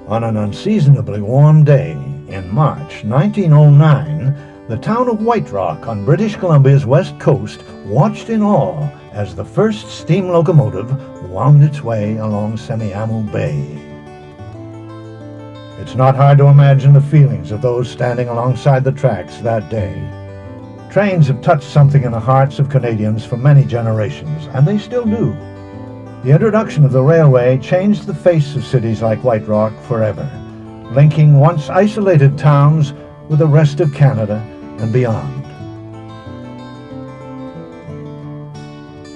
On an unseasonably warm day in March 1909, the town of White Rock on British Columbia's west coast watched in awe as the first steam locomotive wound its way along Semiahmoo Bay. It's not hard to imagine the feelings of those standing alongside the tracks that day. Trains have touched something in the hearts of Canadians for many generations, and they still do. The introduction of the railway changed the face of cities like White Rock forever, linking once isolated towns with the rest of Canada and beyond.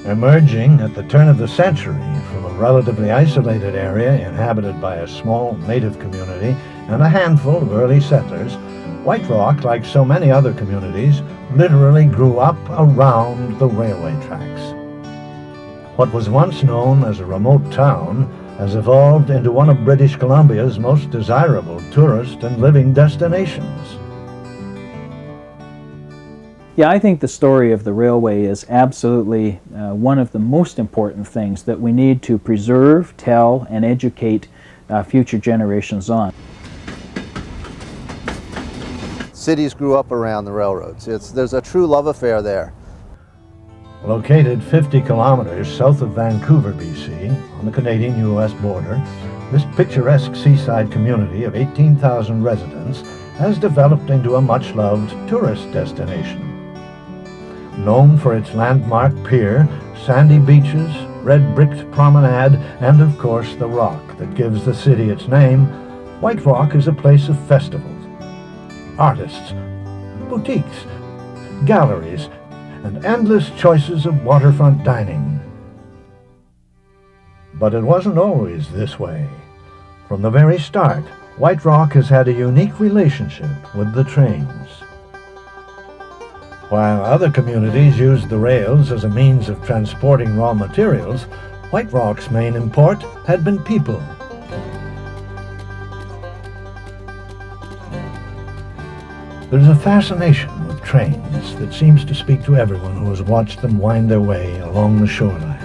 Emerging at the turn of the century from a relatively isolated area inhabited by a small native community and a handful of early settlers, White Rock, like so many other communities, literally grew up around the railway tracks. What was once known as a remote town has evolved into one of British Columbia's most desirable tourist and living destinations. Yeah, I think the story of the railway is absolutely one of the most important things that we need to preserve, tell, and educate future generations on. Cities grew up around the railroads. There's a true love affair there. Located 50 kilometers south of Vancouver, BC, on the Canadian-U.S. border, this picturesque seaside community of 18,000 residents has developed into a much-loved tourist destination. Known for its landmark pier, sandy beaches, red-bricked promenade, and of course the rock that gives the city its name, White Rock is a place of festivals, artists, boutiques, galleries, and endless choices of waterfront dining. But it wasn't always this way. From the very start, White Rock has had a unique relationship with the trains. While other communities used the rails as a means of transporting raw materials, White Rock's main import had been people. There's a fascination with trains that seems to speak to everyone who has watched them wind their way along the shoreline.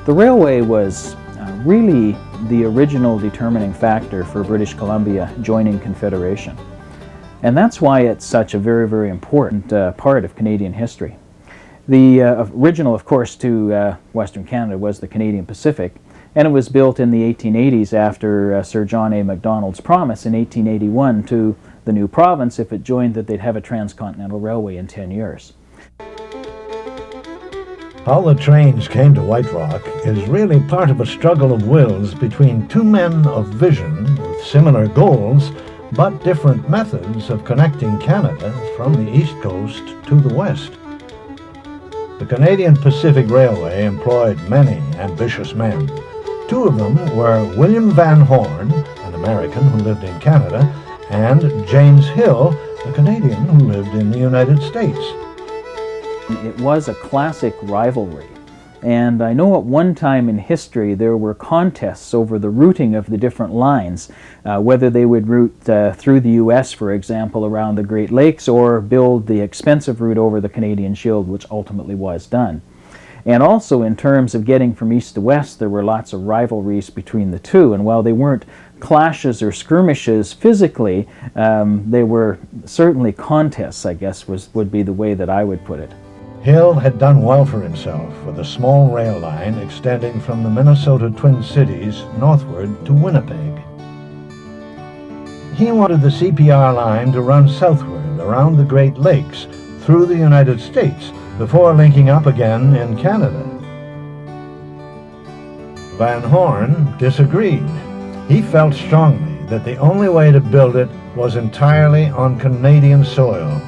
The railway was really the original determining factor for British Columbia joining Confederation. And that's why it's such a very, very important part of Canadian history. The original, of course, to Western Canada was the Canadian Pacific, and it was built in the 1880s after Sir John A. Macdonald's promise in 1881 to the new province, if it joined, that they'd have a transcontinental railway in 10 years. How the trains came to White Rock is really part of a struggle of wills between two men of vision with similar goals, but different methods of connecting Canada from the East Coast to the West. The Canadian Pacific Railway employed many ambitious men. Two of them were William Van Horn, an American who lived in Canada, and James Hill, a Canadian who lived in the United States. It was a classic rivalry, and I know at one time in history there were contests over the routing of the different lines, whether they would route through the U.S., for example, around the Great Lakes, or build the expensive route over the Canadian Shield, which ultimately was done. And also in terms of getting from east to west, there were lots of rivalries between the two, and while they weren't clashes or skirmishes physically, they were certainly contests, I guess would be the way that I would put it. Hill had done well for himself with a small rail line extending from the Minnesota Twin Cities northward to Winnipeg. He wanted the CPR line to run southward around the Great Lakes through the United States before linking up again in Canada. Van Horn disagreed. He felt strongly that the only way to build it was entirely on Canadian soil.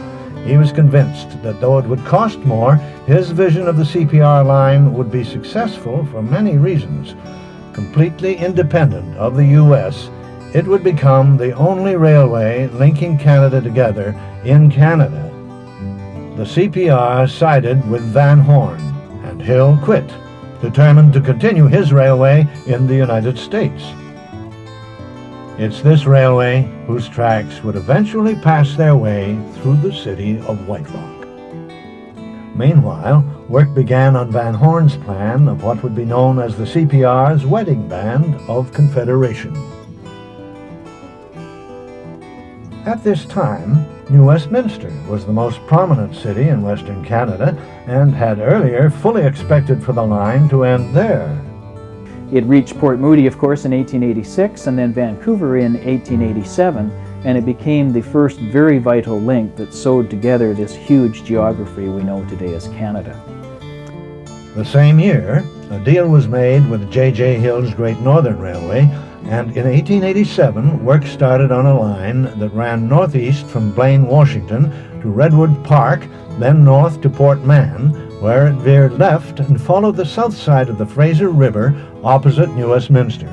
He was convinced that though it would cost more, his vision of the CPR line would be successful for many reasons. completely independent of the U.S., it would become the only railway linking Canada together in Canada. The CPR sided with Van Horn, and Hill quit, determined to continue his railway in the United States. It's this railway whose tracks would eventually pass their way through the city of White Rock. Meanwhile, work began on Van Horn's plan of what would be known as the CPR's Wedding Band of Confederation. At this time, New Westminster was the most prominent city in Western Canada and had earlier fully expected for the line to end there. It reached Port Moody, of course, in 1886, and then Vancouver in 1887, and it became the first very vital link that sewed together this huge geography we know today as Canada. The same year, a deal was made with J.J. Hill's Great Northern Railway, and in 1887, work started on a line that ran northeast from Blaine, Washington, to Redwood Park, then north to Port Mann, where it veered left and followed the south side of the Fraser River opposite New Westminster.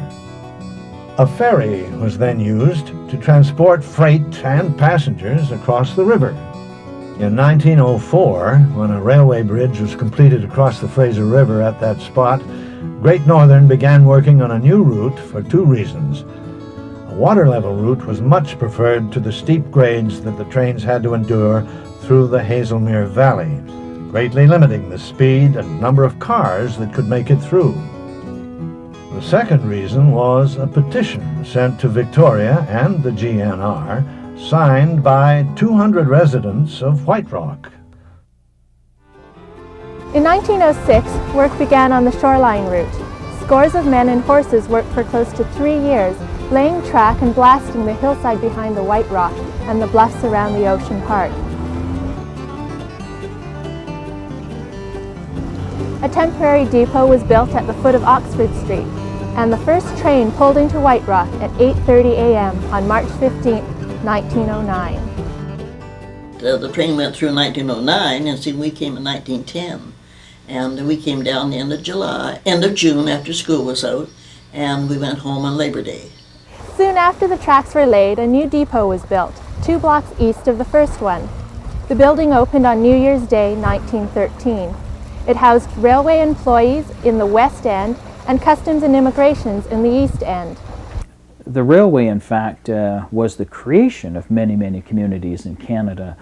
A ferry was then used to transport freight and passengers across the river. In 1904, when a railway bridge was completed across the Fraser River at that spot, Great Northern began working on a new route for two reasons. A water level route was much preferred to the steep grades that the trains had to endure through the Hazelmere Valley, greatly limiting the speed and number of cars that could make it through. The second reason was a petition sent to Victoria and the GNR, signed by 200 residents of White Rock. In 1906, work began on the shoreline route. Scores of men and horses worked for close to 3 years, laying track and blasting the hillside behind the White Rock and the bluffs around the ocean park. A temporary depot was built at the foot of Oxford Street, and the first train pulled into White Rock at 8:30 a.m. on March 15, 1909. The train went through in 1909, and see, we came in 1910. And we came down the end of June after school was out, and we went home on Labor Day. Soon after the tracks were laid, a new depot was built, 2 blocks east of the first one. The building opened on New Year's Day, 1913. It housed railway employees in the West End and Customs and Immigrations in the East End. The railway, in fact, was the creation of many, many communities in Canada.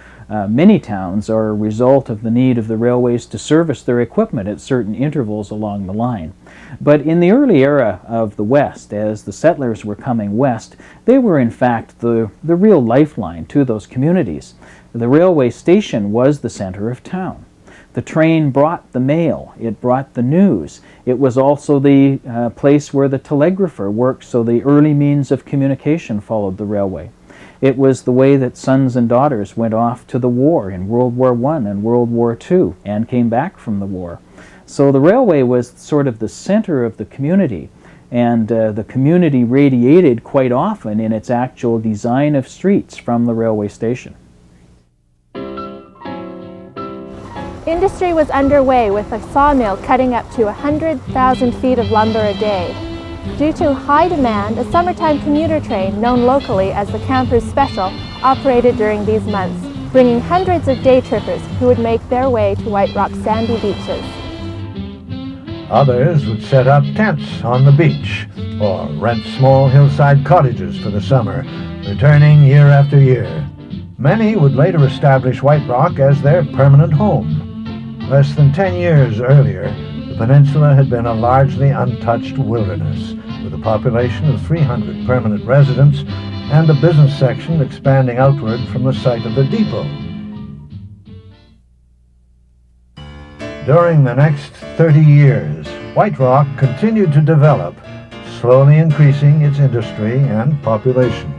Many towns are a result of the need of the railways to service their equipment at certain intervals along the line. But in the early era of the West, as the settlers were coming west, they were in fact the real lifeline to those communities. The railway station was the center of town. The train brought the mail, it brought the news. It was also the place where the telegrapher worked, so the early means of communication followed the railway. It was the way that sons and daughters went off to the war in World War I and World War II and came back from the war. So the railway was sort of the center of the community, and the community radiated quite often in its actual design of streets from the railway station. Industry was underway with a sawmill cutting up to 100,000 feet of lumber a day. Due to high demand, a summertime commuter train, known locally as the Campers Special, operated during these months, bringing hundreds of day trippers who would make their way to White Rock's sandy beaches. Others would set up tents on the beach or rent small hillside cottages for the summer, returning year after year. Many would later establish White Rock as their permanent home. Less than 10 years earlier, the peninsula had been a largely untouched wilderness, with a population of 300 permanent residents and a business section expanding outward from the site of the depot. During the next 30 years, White Rock continued to develop, slowly increasing its industry and population.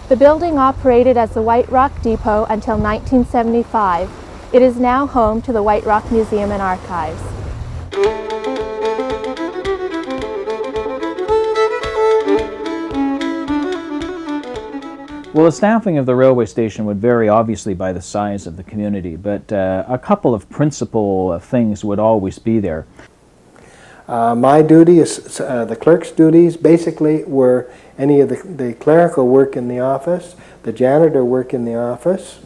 The building operated as the White Rock Depot until 1975. It is now home to the White Rock Museum and Archives. Well, the staffing of the railway station would vary obviously by the size of the community, but a couple of principal things would always be there. My duty is, the clerk's duties basically were any of the clerical work in the office, the janitor work in the office.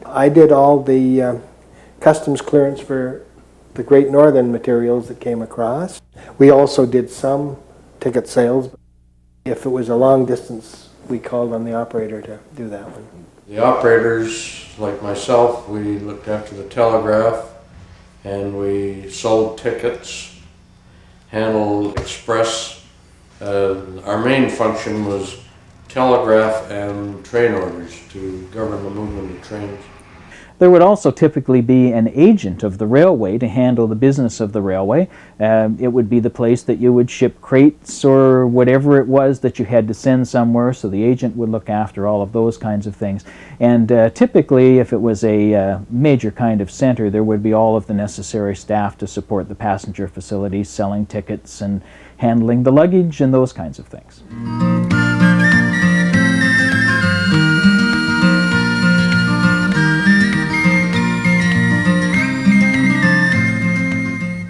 I did all the customs clearance for the Great Northern materials that came across. We also did some ticket sales. If it was a long distance, we called on the operator to do that one. The operators, like myself, we looked after the telegraph and we sold tickets, handled express. Our main function was telegraph and train orders to govern the movement of trains. There would also typically be an agent of the railway to handle the business of the railway. It would be the place that you would ship crates or whatever it was that you had to send somewhere, so the agent would look after all of those kinds of things. And typically, if it was a major kind of center, there would be all of the necessary staff to support the passenger facilities, selling tickets and handling the luggage and those kinds of things.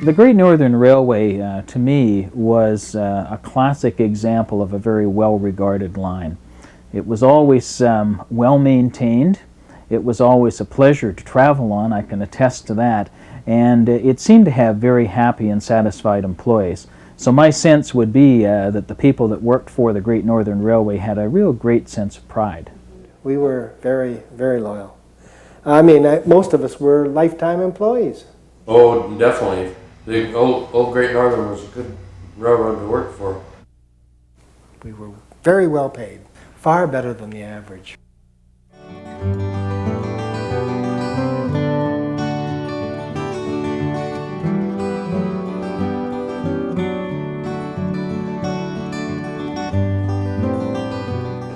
The Great Northern Railway, to me, was a classic example of a very well-regarded line. It was always well-maintained. It was always a pleasure to travel on, I can attest to that, and it seemed to have very happy and satisfied employees. So my sense would be that the people that worked for the Great Northern Railway had a real great sense of pride. We were very, very loyal. I mean, most of us were lifetime employees. Oh, definitely. The old Great Northern was a good railroad to work for. We were very well paid, far better than the average.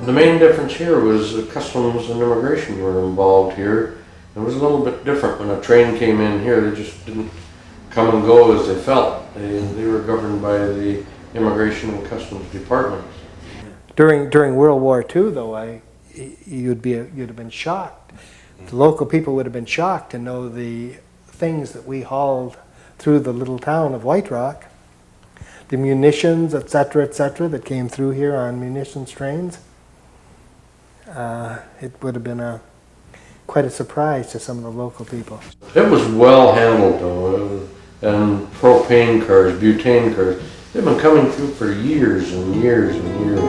The main difference here was the customs and immigration were involved here. It was a little bit different when a train came in here. They just didn't come and go as they felt. They were governed by the Immigration and Customs departments. During World War II, though, you'd have been shocked. The local people would have been shocked to know the things that we hauled through the little town of White Rock. The munitions, etc., that came through here on munitions trains. It would have been quite a surprise to some of the local people. It was well handled, though. And propane cars, butane cars, they've been coming through for years and years and years.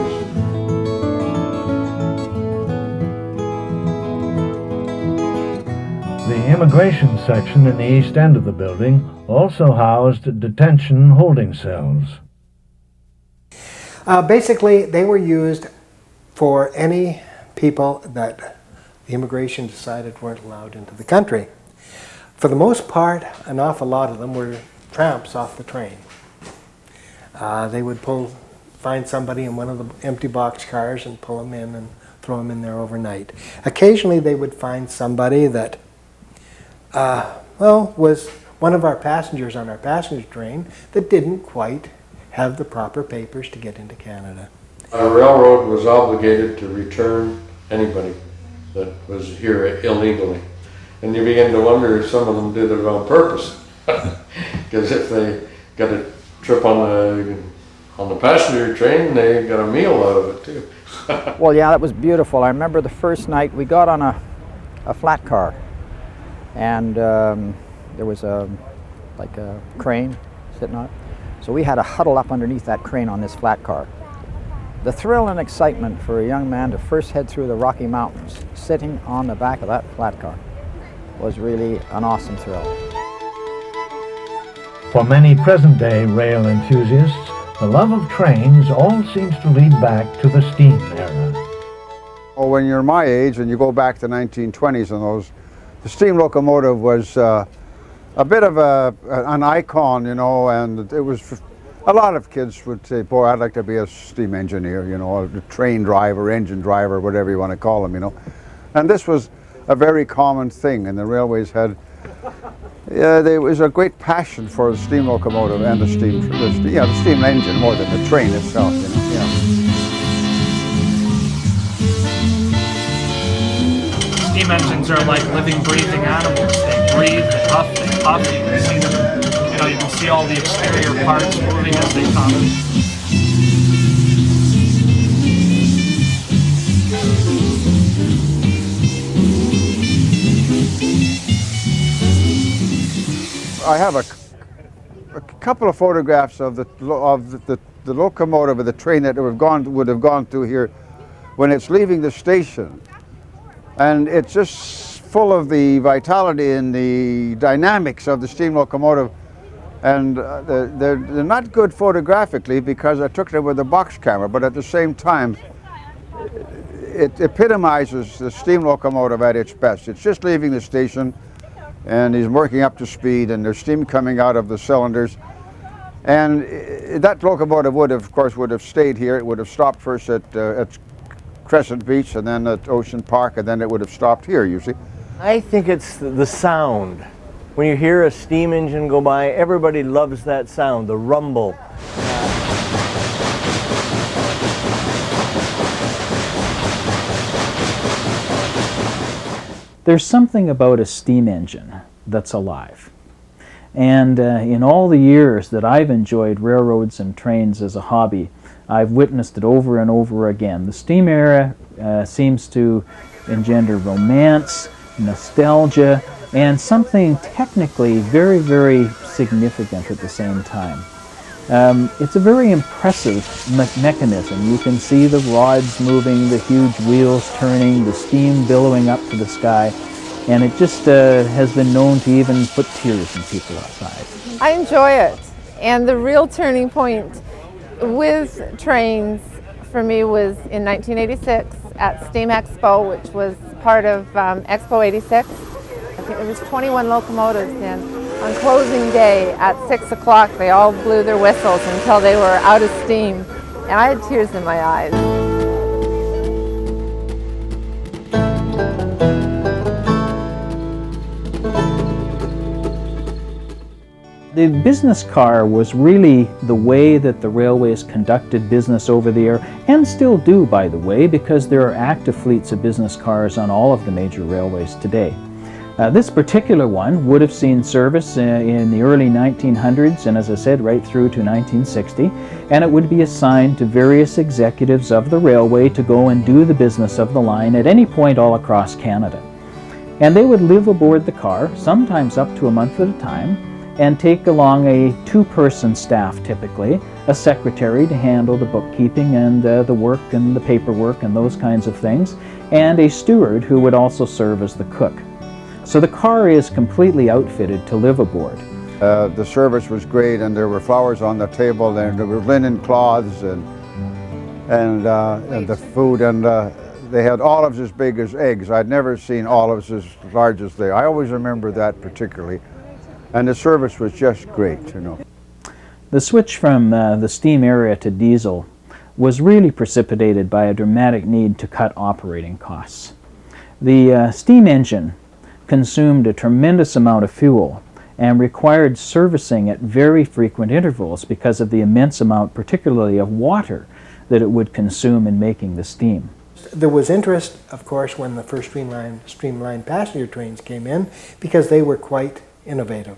The immigration section in the east end of the building also housed detention holding cells. Basically, they were used for any people that the immigration decided weren't allowed into the country. For the most part, an awful lot of them were tramps off the train. They would find somebody in one of the empty box cars and pull them in and throw them in there overnight. Occasionally they would find somebody that, was one of our passengers on our passenger train that didn't quite have the proper papers to get into Canada. Our railroad was obligated to return anybody that was here illegally. And you begin to wonder if some of them did it on purpose. Because if they got a trip on the passenger train, they got a meal out of it too. Well, yeah, that was beautiful. I remember the first night we got on a flat car, and there was a crane sitting on it. So we had to huddle up underneath that crane on this flat car. The thrill and excitement for a young man to first head through the Rocky Mountains, sitting on the back of that flat car, was really an awesome thrill. For many present-day rail enthusiasts, the love of trains all seems to lead back to the steam era. Well, when you're my age and you go back to the 1920s and those, the steam locomotive was a bit of an icon, you know, and it was, a lot of kids would say, boy, I'd like to be a steam engineer, you know, a train driver, engine driver, whatever you want to call them, you know. And this was a very common thing, and the railways had, there was a great passion for the steam locomotive and the steam engine more than the train itself, you know. Yeah. steam engines are like living, breathing animals. They breathe, they huff, they puff. You can see them, you can see all the exterior parts moving as they come. I have a couple of photographs of the locomotive of the train that would have gone through here when it's leaving the station, and it's just full of the vitality and the dynamics of the steam locomotive, and they're not good photographically because I took them with a box camera, but at the same time it epitomizes the steam locomotive at its best. It's just leaving the station and he's working up to speed and there's steam coming out of the cylinders. And that locomotive would have stayed here. It would have stopped first at Crescent Beach and then at Ocean Park, and then it would have stopped here, you see. I think it's the sound. When you hear a steam engine go by, everybody loves that sound, the rumble. There's something about a steam engine that's alive. And in all the years that I've enjoyed railroads and trains as a hobby, I've witnessed it over and over again. The steam era seems to engender romance, nostalgia, and something technically very, very significant at the same time. It's a very impressive mechanism. You can see the rods moving, the huge wheels turning, the steam billowing up to the sky, and it just has been known to even put tears in people outside. I enjoy it, and the real turning point with trains for me was in 1986 at Steam Expo, which was part of Expo 86. I think there was 21 locomotives, and on closing day at 6 o'clock they all blew their whistles until they were out of steam, and I had tears in my eyes. The business car was really the way that the railways conducted business over the air, and still do, by the way, because there are active fleets of business cars on all of the major railways today. This particular one would have seen service in the early 1900s, and as I said, right through to 1960, and it would be assigned to various executives of the railway to go and do the business of the line at any point all across Canada. And they would live aboard the car, sometimes up to a month at a time, and take along a two-person staff typically, a secretary to handle the bookkeeping and the work and the paperwork and those kinds of things, and a steward who would also serve as the cook. So the car is completely outfitted to live aboard. The service was great, and there were flowers on the table, and there were linen cloths, and the food, and they had olives as big as eggs. I'd never seen olives as large as they. I always remember that particularly. And the service was just great, The switch from the steam era to diesel was really precipitated by a dramatic need to cut operating costs. The steam engine consumed a tremendous amount of fuel and required servicing at very frequent intervals because of the immense amount, particularly of water, that it would consume in making the steam. There was interest, of course, when the first streamlined passenger trains came in, because they were quite innovative.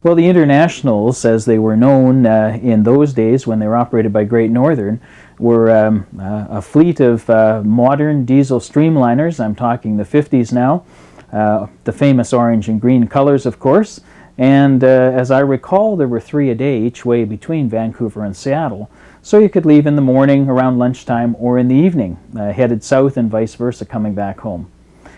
Well, the Internationals, as they were known in those days when they were operated by Great Northern, were a fleet of modern diesel streamliners. I'm talking the 50s now, the famous orange and green colors, of course. And as I recall, there were 3 a day each way between Vancouver and Seattle. So you could leave in the morning around lunchtime or in the evening, headed south and vice versa, coming back home.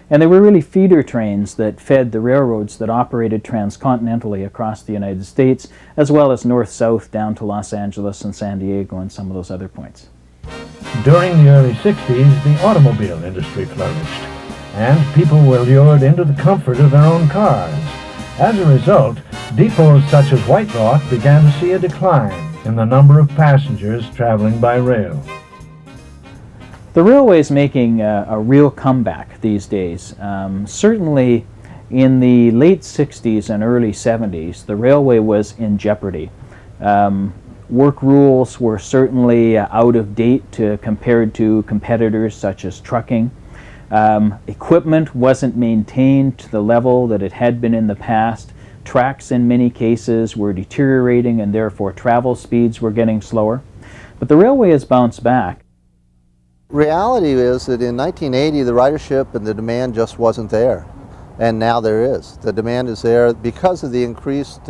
And they were really feeder trains that fed the railroads that operated transcontinentally across the United States, as well as north-south down to Los Angeles and San Diego and some of those other points. During the early 60s, the automobile industry flourished, and people were lured into the comfort of their own cars. As a result, depots such as White Rock began to see a decline in the number of passengers traveling by rail. The railway is making a real comeback these days. Certainly in the late 60s and early 70s, the railway was in jeopardy. Work rules were certainly out of date compared to competitors such as trucking. Equipment wasn't maintained to the level that it had been in the past. Tracks in many cases were deteriorating and therefore travel speeds were getting slower. But the railway has bounced back. Reality is that in 1980 the ridership and the demand just wasn't there, and now there is. The demand is there because of the increased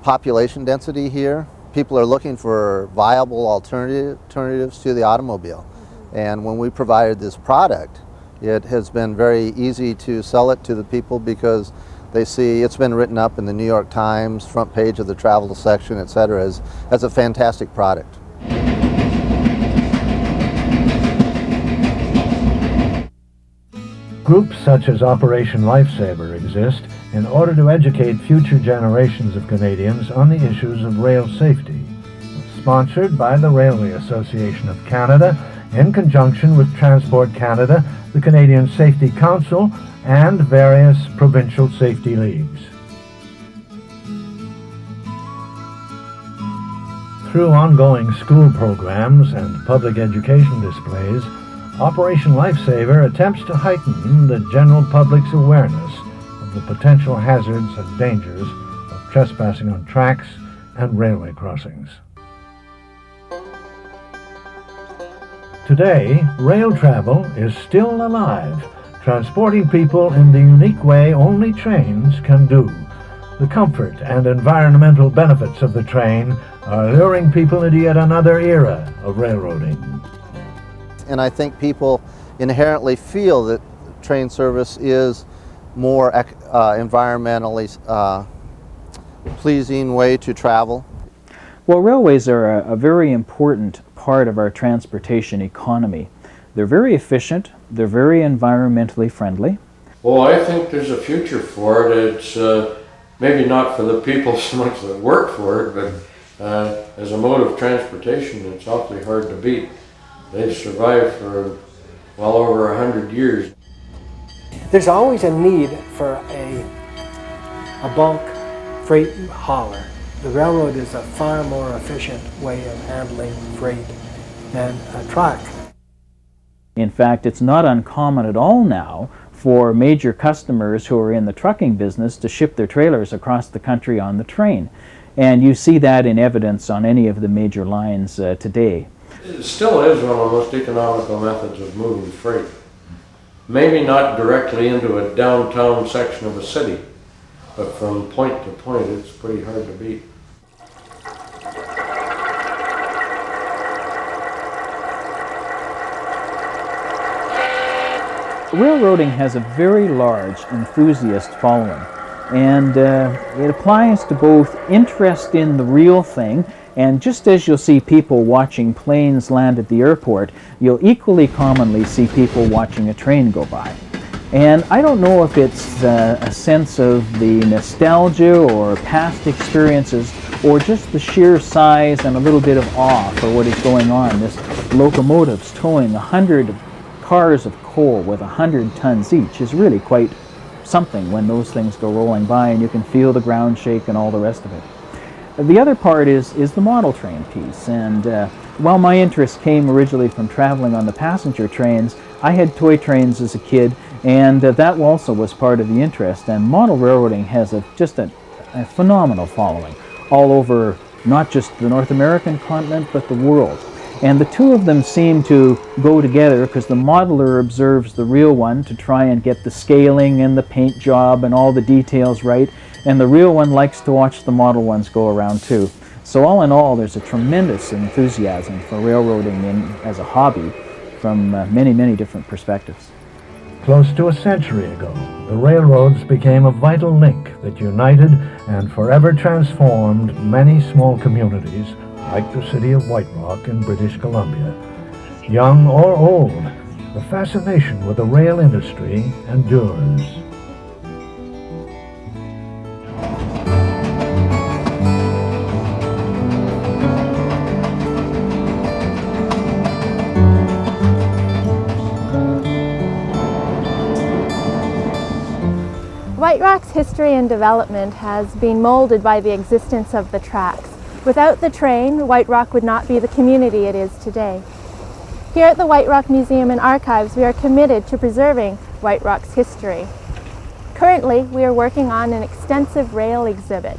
population density here. People are looking for viable alternatives to the automobile, and when we provided this product, it has been very easy to sell it to the people because they see it's been written up in the New York Times, front page of the travel section, etc., as a fantastic product. Groups such as Operation Lifesaver exist in order to educate future generations of Canadians on the issues of rail safety. Sponsored by the Railway Association of Canada in conjunction with Transport Canada, the Canadian Safety Council, and various provincial safety leagues. Through ongoing school programs and public education displays, Operation Lifesaver attempts to heighten the general public's awareness of the potential hazards and dangers of trespassing on tracks and railway crossings. Today, rail travel is still alive, transporting people in the unique way only trains can do. The comfort and environmental benefits of the train are luring people into yet another era of railroading. And I think people inherently feel that train service is more environmentally pleasing way to travel. Well, railways are a very important part of our transportation economy. They're very efficient, they're very environmentally friendly. Well, I think there's a future for it. It's maybe not for the people so much that work for it, but as a mode of transportation, it's awfully hard to beat. They've survived for well over 100 years. There's always a need for a bulk freight hauler. The railroad is a far more efficient way of handling freight than a truck. In fact, it's not uncommon at all now for major customers who are in the trucking business to ship their trailers across the country on the train. And you see that in evidence on any of the major lines today. It still is one of the most economical methods of moving freight. Maybe not directly into a downtown section of a city, but from point to point it's pretty hard to beat. Railroading has a very large enthusiast following, and it applies to both interest in the real thing, and just as you'll see people watching planes land at the airport, you'll equally commonly see people watching a train go by. And I don't know if it's a sense of the nostalgia or past experiences or just the sheer size and a little bit of awe for what is going on. This locomotive's towing 100 cars of coal with 100 tons each is really quite something when those things go rolling by and you can feel the ground shake and all the rest of it. The other part is the model train piece, and while my interest came originally from traveling on the passenger trains, I had toy trains as a kid, and that also was part of the interest. And model railroading has just a phenomenal following all over not just the North American continent, but the world. And the two of them seem to go together because the modeler observes the real one to try and get the scaling and the paint job and all the details right, and the real one likes to watch the model ones go around too. So all in all, there's a tremendous enthusiasm for railroading as a hobby from many, many different perspectives. Close to a century ago, the railroads became a vital link that united and forever transformed many small communities like the city of White Rock in British Columbia. Young or old, the fascination with the rail industry endures. White Rock's history and development has been molded by the existence of the tracks. Without the train, White Rock would not be the community it is today. Here at the White Rock Museum and Archives, we are committed to preserving White Rock's history. Currently, we are working on an extensive rail exhibit.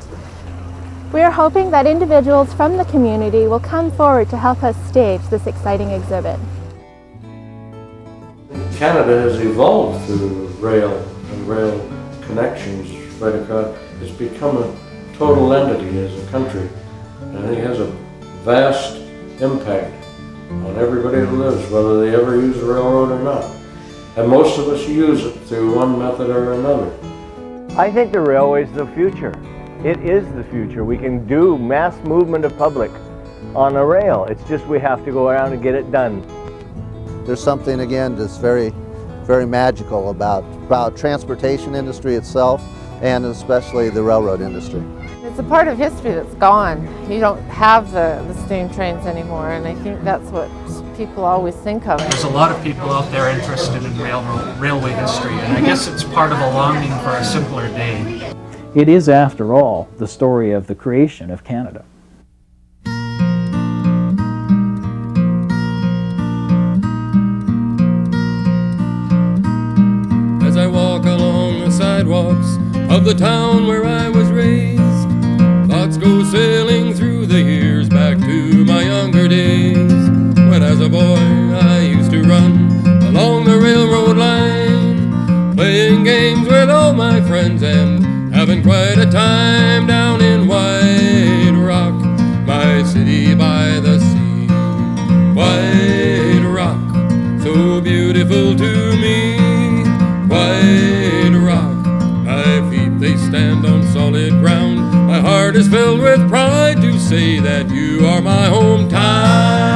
We are hoping that individuals from the community will come forward to help us stage this exciting exhibit. Canada has evolved through rail and rail connections right across. It's become a total entity as a country, and it has a vast impact on everybody who lives, whether they ever use a railroad or not. And most of us use it through one method or another. I think the railway is the future. It is the future. We can do mass movement of public on a rail. It's just we have to go around and get it done. There's something, again, that's very, very magical about transportation industry itself, and especially the railroad industry. It's a part of history that's gone. You don't have the steam trains anymore, and I think that's what people always think of. There's a lot of people out there interested in railway history, and I guess it's part of a longing for a simpler day. It is, after all, the story of the creation of Canada. As I walk along the sidewalks of the town where I was raised, thoughts go sailing through the years back to my younger days, when as a boy I used to run along the railroad line, playing games with all my friends and having quite a time down in White Rock, my city by the sea. White Rock, so beautiful to me. White Rock, my feet they stand on solid ground. My heart is filled with pride to say that you are my hometown.